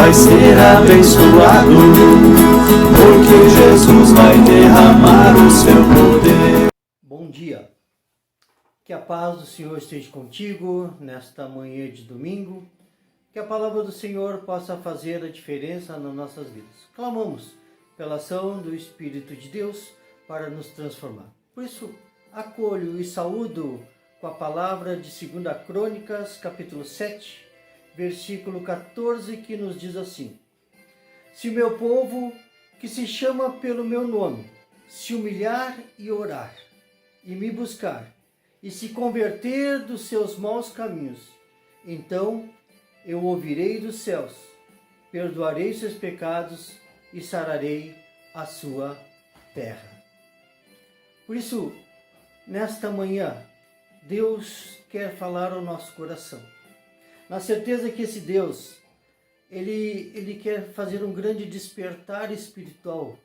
vai ser abençoado, porque Jesus vai derramar o seu poder. Bom dia, que a paz do Senhor esteja contigo nesta manhã de domingo, que a palavra do Senhor possa fazer a diferença nas nossas vidas. Clamamos pela ação do Espírito de Deus para nos transformar. Por isso, acolho e saúdo com a palavra de 2 Crônicas, capítulo 7, versículo 14, que nos diz assim: Se o meu povo, que se chama pelo meu nome, se humilhar e orar, e me buscar, e se converter dos seus maus caminhos, então eu ouvirei dos céus, perdoarei seus pecados e sararei a sua terra. Por isso, nesta manhã, Deus quer falar ao nosso coração, na certeza que esse Deus, Ele quer fazer um grande despertar espiritual,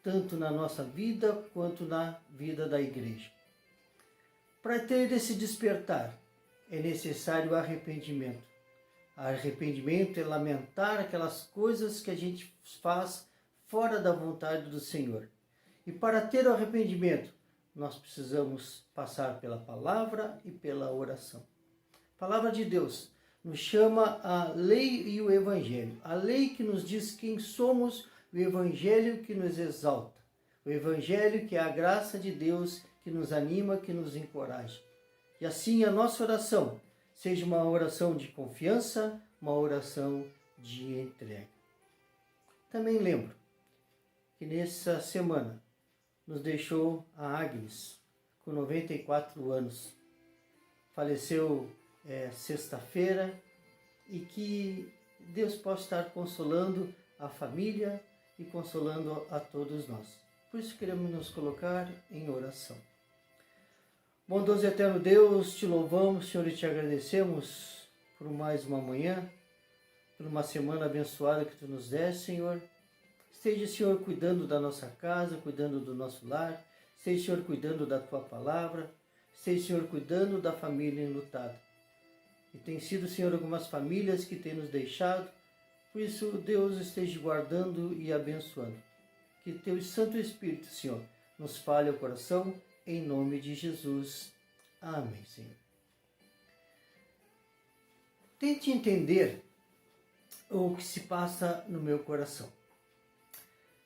tanto na nossa vida quanto na vida da igreja. Para ter esse despertar, é necessário arrependimento. Arrependimento é lamentar aquelas coisas que a gente faz fora da vontade do Senhor. E para ter o arrependimento, nós precisamos passar pela palavra e pela oração. A palavra de Deus nos chama a lei e o evangelho. A lei que nos diz quem somos, o evangelho que nos exalta. O evangelho que é a graça de Deus que nos anima, que nos encoraja. E assim a nossa oração seja uma oração de confiança, uma oração de entrega. Também lembro que nessa semana nos deixou a Agnes, com 94 anos. Faleceu sexta-feira, e que Deus possa estar consolando a família e consolando a todos nós. Por isso queremos nos colocar em oração. Bondoso e eterno Deus, te louvamos, Senhor, e te agradecemos por mais uma manhã, por uma semana abençoada que tu nos deste, Senhor. Esteja, Senhor, cuidando da nossa casa, cuidando do nosso lar. Esteja, Senhor, cuidando da tua palavra. Esteja, Senhor, cuidando da família enlutada. E tem sido, Senhor, algumas famílias que têm nos deixado. Por isso, Deus esteja guardando e abençoando. Que teu Santo Espírito, Senhor, nos fale ao coração, em nome de Jesus. Amém, Senhor. Tente entender o que se passa no meu coração.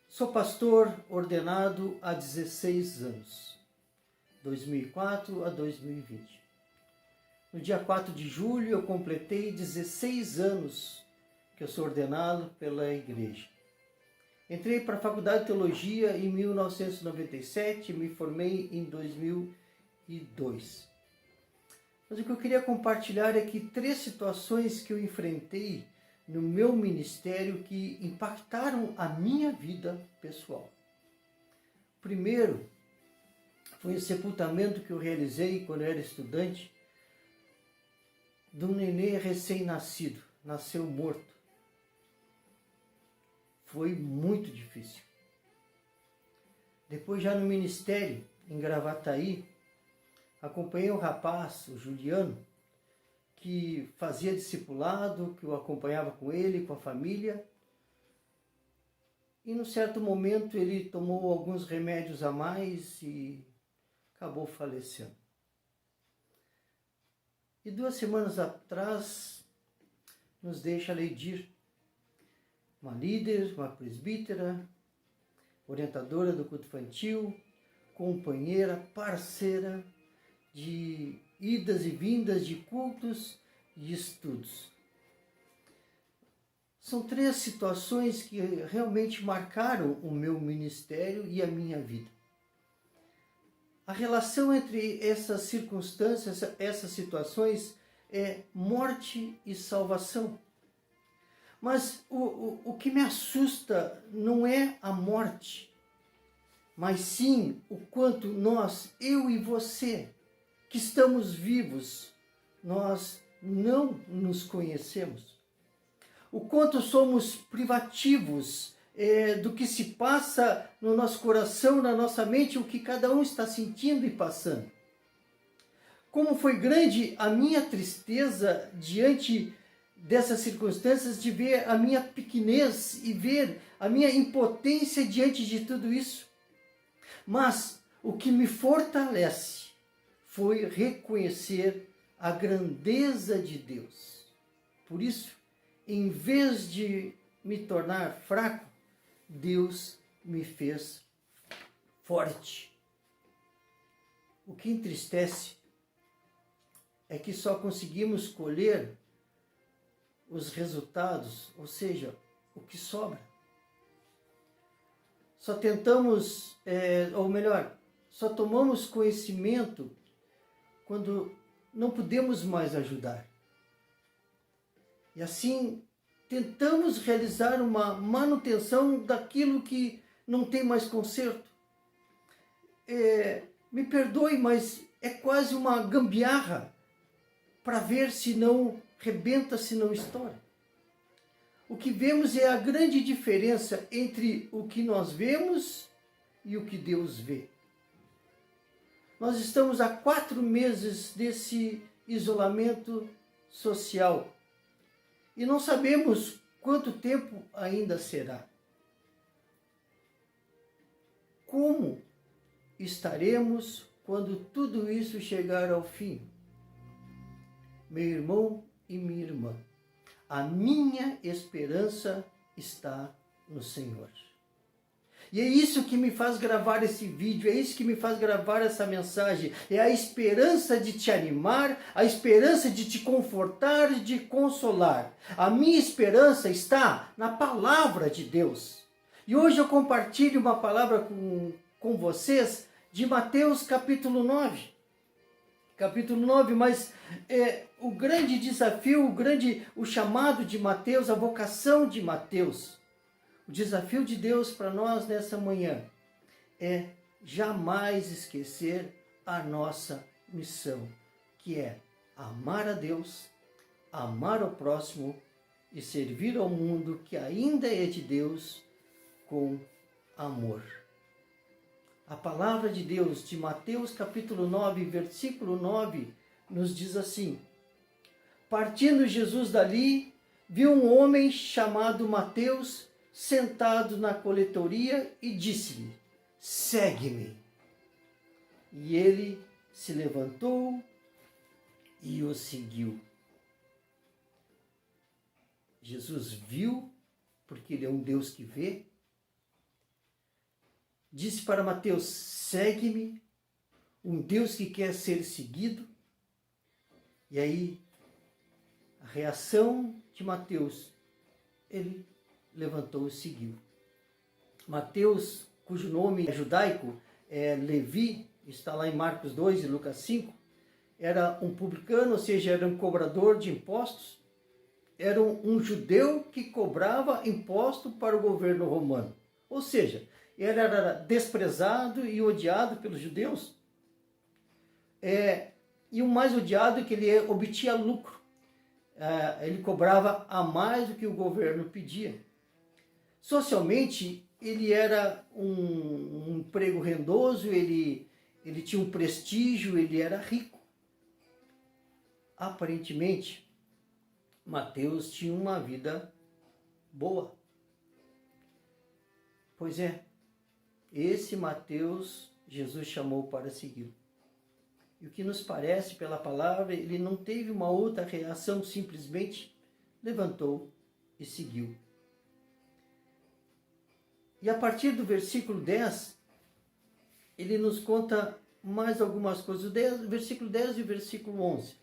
Sou pastor ordenado há 16 anos, 2004 a 2020. No dia 4 de julho eu completei 16 anos que eu sou ordenado pela igreja. Entrei para a Faculdade de Teologia em 1997 e me formei em 2002. Mas o que eu queria compartilhar é que 3 situações que eu enfrentei no meu ministério que impactaram a minha vida pessoal. Primeiro, foi o sepultamento que eu realizei quando eu era estudante de um nenê recém-nascido, nasceu morto. Foi muito difícil. Depois, já no ministério, em Gravataí, acompanhei um rapaz, o Juliano, que fazia discipulado, que eu acompanhava com ele, com a família. E num certo momento ele tomou alguns remédios a mais e acabou falecendo. E 2 semanas atrás nos deixa a Leidir, uma líder, uma presbítera, orientadora do culto infantil, companheira, parceira de idas e vindas de cultos e estudos. São 3 situações que realmente marcaram o meu ministério e a minha vida. A relação entre essas circunstâncias, essas situações, é morte e salvação. Mas o que me assusta não é a morte, mas sim o quanto nós, eu e você, que estamos vivos, nós não nos conhecemos. O quanto somos privativos do que se passa no nosso coração, na nossa mente, o que cada um está sentindo e passando. Como foi grande a minha tristeza diante dessas circunstâncias, de ver a minha pequenez e ver a minha impotência diante de tudo isso. Mas o que me fortalece foi reconhecer a grandeza de Deus. Por isso, em vez de me tornar fraco, Deus me fez forte. O que entristece é que só conseguimos colher os resultados, ou seja, o que sobra. Só tentamos, ou melhor, só tomamos conhecimento quando não podemos mais ajudar. E assim, tentamos realizar uma manutenção daquilo que não tem mais conserto. Me perdoe, mas é quase uma gambiarra para ver se não rebenta, se não estoura. O que vemos é a grande diferença entre o que nós vemos e o que Deus vê. Nós estamos há 4 meses desse isolamento social e não sabemos quanto tempo ainda será. Como estaremos quando tudo isso chegar ao fim? Meu irmão e minha irmã, a minha esperança está no Senhor. E é isso que me faz gravar esse vídeo, é isso que me faz gravar essa mensagem. É a esperança de te animar, a esperança de te confortar, de consolar. A minha esperança está na palavra de Deus. E hoje eu compartilho uma palavra com vocês de Mateus capítulo 9. Capítulo 9, mas o grande desafio, o chamado de Mateus, a vocação de Mateus, o desafio de Deus para nós nessa manhã é jamais esquecer a nossa missão, que é amar a Deus, amar ao próximo e servir ao mundo que ainda é de Deus com amor. A palavra de Deus de Mateus capítulo 9, versículo 9, nos diz assim: partindo Jesus dali, viu um homem chamado Mateus sentado na coletoria e disse-lhe: segue-me. E ele se levantou e o seguiu. Jesus viu, porque ele é um Deus que vê, disse para Mateus: segue-me, um Deus que quer ser seguido. E aí, a reação de Mateus, ele levantou e seguiu. Mateus, cujo nome judaico é Levi, está lá em Marcos 2 e Lucas 5, era um publicano, ou seja, era um cobrador de impostos, era um judeu que cobrava imposto para o governo romano. Ou seja, ele era desprezado e odiado pelos judeus. E o mais odiado é que ele obtinha lucro. Ele cobrava a mais do que o governo pedia. Socialmente, ele era um emprego rendoso, ele tinha um prestígio, ele era rico. Aparentemente, Mateus tinha uma vida boa. Pois é, esse Mateus, Jesus chamou para segui-lo. E o que nos parece pela palavra, ele não teve uma outra reação, simplesmente levantou e seguiu. E a partir do versículo 10, ele nos conta mais algumas coisas, versículo 10 e versículo 11.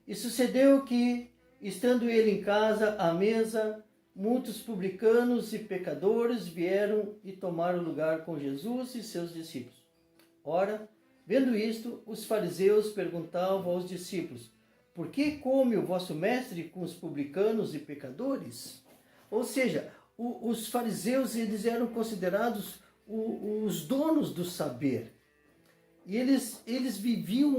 E sucedeu que, estando ele em casa, à mesa, muitos publicanos e pecadores vieram e tomaram lugar com Jesus e seus discípulos. Ora, vendo isto, os fariseus perguntavam aos discípulos: por que come o vosso mestre com os publicanos e pecadores? Ou seja, os fariseus, eles eram considerados os donos do saber. E eles viviam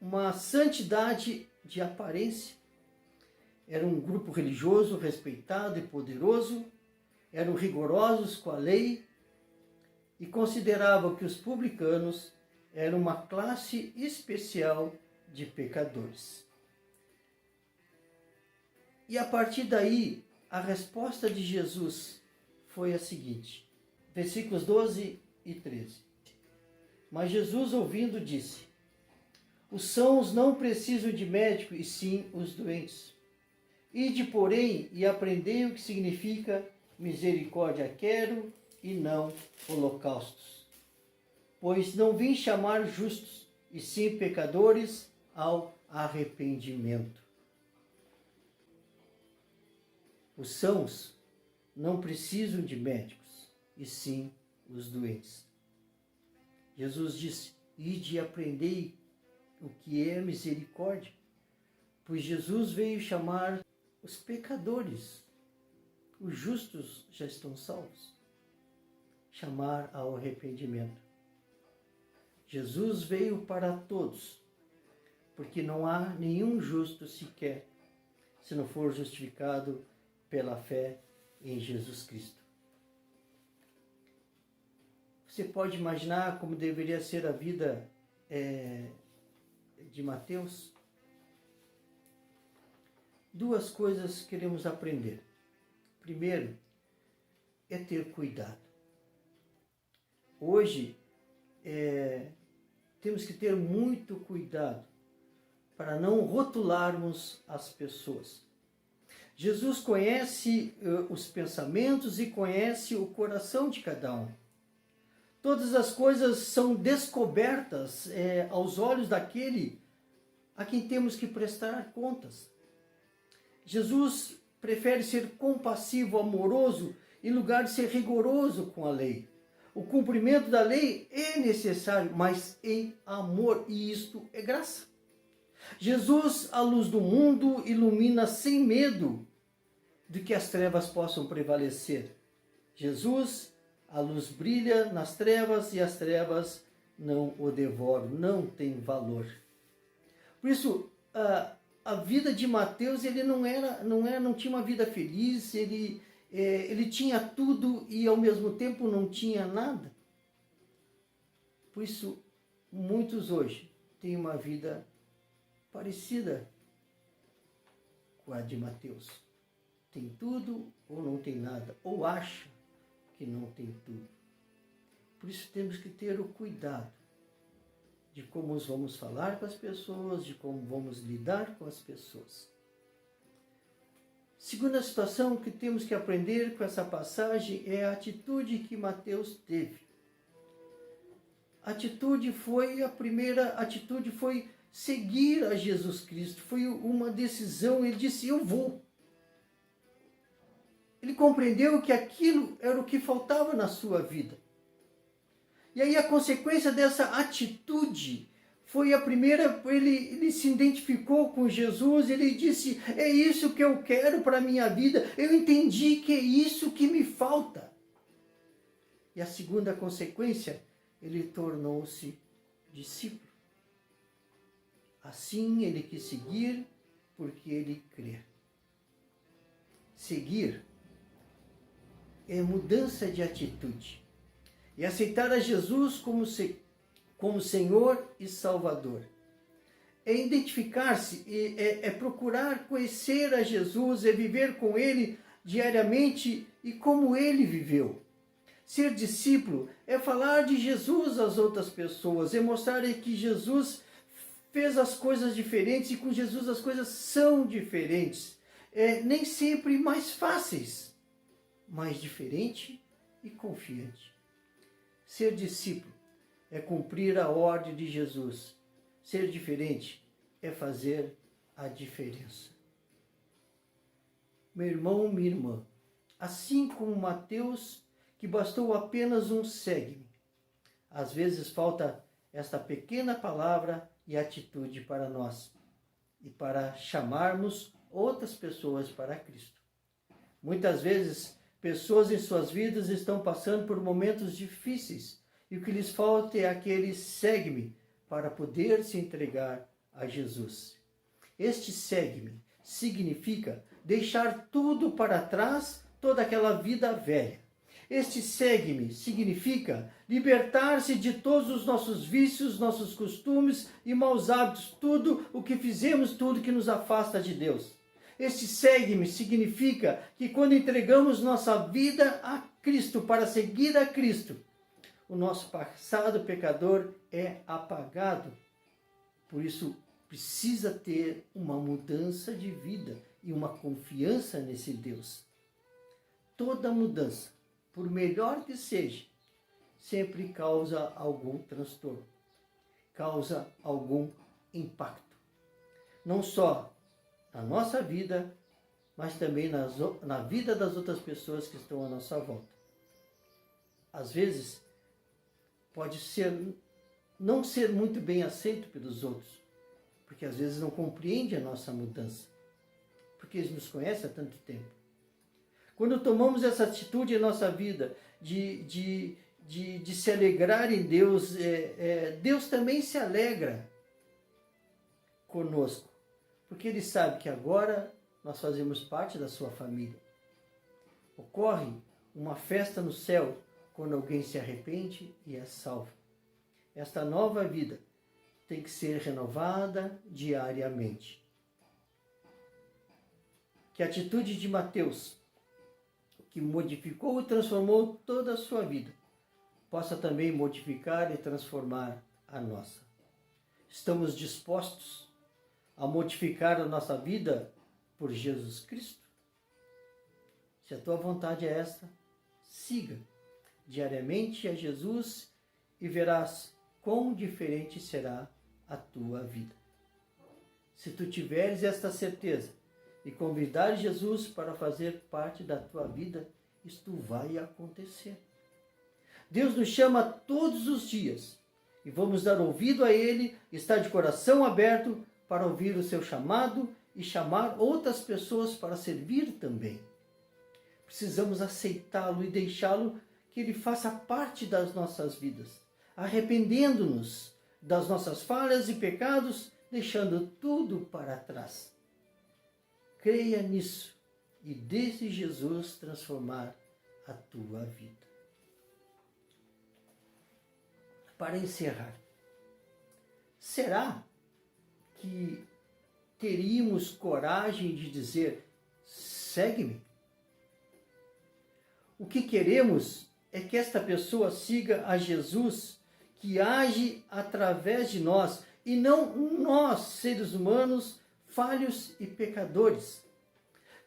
uma santidade de aparência. Era um grupo religioso respeitado e poderoso, eram rigorosos com a lei e consideravam que os publicanos eram uma classe especial de pecadores. E a partir daí, a resposta de Jesus foi a seguinte, versículos 12 e 13. Mas Jesus, ouvindo, disse: os sãos não precisam de médico, e sim os doentes. Ide, porém, e aprendei o que significa misericórdia quero e não holocaustos. Pois não vim chamar justos, e sim pecadores ao arrependimento. Os sãos não precisam de médicos, e sim os doentes. Jesus disse: ide e aprendei o que é misericórdia, pois Jesus veio chamar os pecadores. Os justos já estão salvos. Chamar ao arrependimento. Jesus veio para todos, porque não há nenhum justo sequer, se não for justificado pela fé em Jesus Cristo. Você pode imaginar como deveria ser a vida de Mateus? Duas coisas queremos aprender. Primeiro, é ter cuidado. Hoje, temos que ter muito cuidado para não rotularmos as pessoas. Jesus conhece os pensamentos e conhece o coração de cada um. Todas as coisas são descobertas aos olhos daquele a quem temos que prestar contas. Jesus prefere ser compassivo, amoroso, em lugar de ser rigoroso com a lei. O cumprimento da lei é necessário, mas em amor, e isto é graça. Jesus, a luz do mundo, ilumina sem medo de que as trevas possam prevalecer. Jesus, a luz brilha nas trevas e as trevas não o devoram, não tem valor. Por isso, a vida de Mateus, ele não tinha uma vida feliz, ele tinha tudo e ao mesmo tempo não tinha nada. Por isso, muitos hoje têm uma vida parecida com a de Mateus. Tem tudo ou não tem nada, ou acha que não tem tudo. Por isso temos que ter o cuidado de como vamos falar com as pessoas, de como vamos lidar com as pessoas. Segunda situação que temos que aprender com essa passagem é a atitude que Mateus teve. A primeira atitude foi seguir a Jesus Cristo, foi uma decisão, ele disse: eu vou. Ele compreendeu que aquilo era o que faltava na sua vida. E aí a consequência dessa atitude foi a primeira, ele se identificou com Jesus, ele disse: é isso que eu quero para a minha vida, eu entendi que é isso que me falta. E a segunda consequência, ele tornou-se discípulo. Assim ele quis seguir, porque ele crê. Seguir é mudança de atitude. E aceitar a Jesus como Senhor e Salvador. É identificar-se, é procurar conhecer a Jesus, é viver com Ele diariamente e como Ele viveu. Ser discípulo é falar de Jesus às outras pessoas, é mostrar que Jesus fez as coisas diferentes e com Jesus as coisas são diferentes. Nem sempre mais fáceis, mas diferente e confiante. Ser discípulo é cumprir a ordem de Jesus. Ser diferente é fazer a diferença. Meu irmão, minha irmã, assim como Mateus, que bastou apenas um segue-me, às vezes falta esta pequena palavra e atitude para nós e para chamarmos outras pessoas para Cristo. Muitas vezes, pessoas em suas vidas estão passando por momentos difíceis e o que lhes falta é aquele segue-me para poder se entregar a Jesus. Este segue-me significa deixar tudo para trás, toda aquela vida velha. Este segue-me significa libertar-se de todos os nossos vícios, nossos costumes e maus hábitos, tudo o que fizemos, tudo que nos afasta de Deus. Este segue-me significa que quando entregamos nossa vida a Cristo para seguir a Cristo, o nosso passado pecador é apagado. Por isso, precisa ter uma mudança de vida e uma confiança nesse Deus. Toda mudança, por melhor que seja, sempre causa algum transtorno, causa algum impacto. Não só na nossa vida, mas também na vida das outras pessoas que estão à nossa volta. Às vezes, pode não ser muito bem aceito pelos outros, porque às vezes não compreende a nossa mudança, porque eles nos conhecem há tanto tempo. Quando tomamos essa atitude em nossa vida de se alegrar em Deus, Deus também se alegra conosco, porque Ele sabe que agora nós fazemos parte da sua família. Ocorre uma festa no céu quando alguém se arrepende e é salvo. Esta nova vida tem que ser renovada diariamente. Que a atitude de Mateus, que modificou e transformou toda a sua vida, possa também modificar e transformar a nossa. Estamos dispostos a modificar a nossa vida por Jesus Cristo? Se a tua vontade é esta, siga diariamente a Jesus e verás quão diferente será a tua vida. Se tu tiveres esta certeza e convidares Jesus para fazer parte da tua vida, isto vai acontecer. Deus nos chama todos os dias e vamos dar ouvido a Ele, estar de coração aberto para ouvir o seu chamado e chamar outras pessoas para servir também. Precisamos aceitá-lo e deixá-lo que Ele faça parte das nossas vidas, arrependendo-nos das nossas falhas e pecados, deixando tudo para trás. Creia nisso e deixe Jesus transformar a tua vida. Para encerrar, será que teríamos coragem de dizer, segue-me? O que queremos é que esta pessoa siga a Jesus, que age através de nós, e não nós, seres humanos, falhos e pecadores.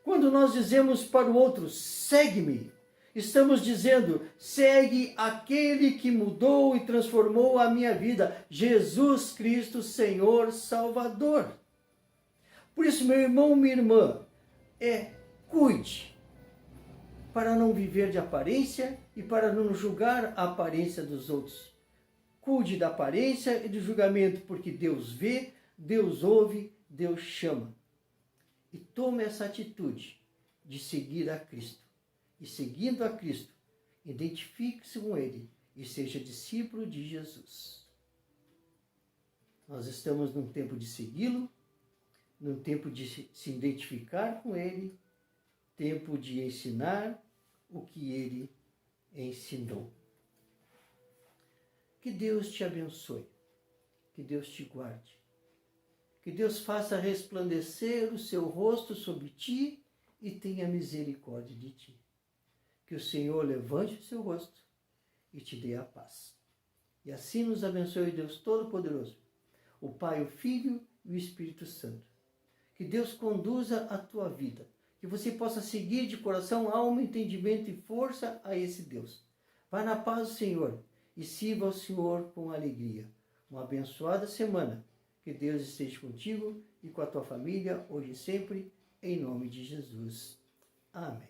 Quando nós dizemos para o outro, segue-me, estamos dizendo, segue aquele que mudou e transformou a minha vida, Jesus Cristo, Senhor Salvador. Por isso, meu irmão, minha irmã, cuide, para não viver de aparência e para não julgar a aparência dos outros. Cuide da aparência e do julgamento, porque Deus vê, Deus ouve, Deus chama. E tome essa atitude de seguir a Cristo. E seguindo a Cristo, identifique-se com Ele e seja discípulo de Jesus. Nós estamos num tempo de segui-lo, num tempo de se identificar com Ele, tempo de ensinar o que Ele ensinou. Que Deus te abençoe, que Deus te guarde, que Deus faça resplandecer o seu rosto sobre ti e tenha misericórdia de ti. Que o Senhor levante o seu rosto e te dê a paz. E assim nos abençoe Deus Todo-Poderoso, o Pai, o Filho e o Espírito Santo. Que Deus conduza a tua vida, que você possa seguir de coração, alma, entendimento e força a esse Deus. Vá na paz do Senhor e sirva ao Senhor com alegria. Uma abençoada semana. Que Deus esteja contigo e com a tua família, hoje e sempre, em nome de Jesus. Amém.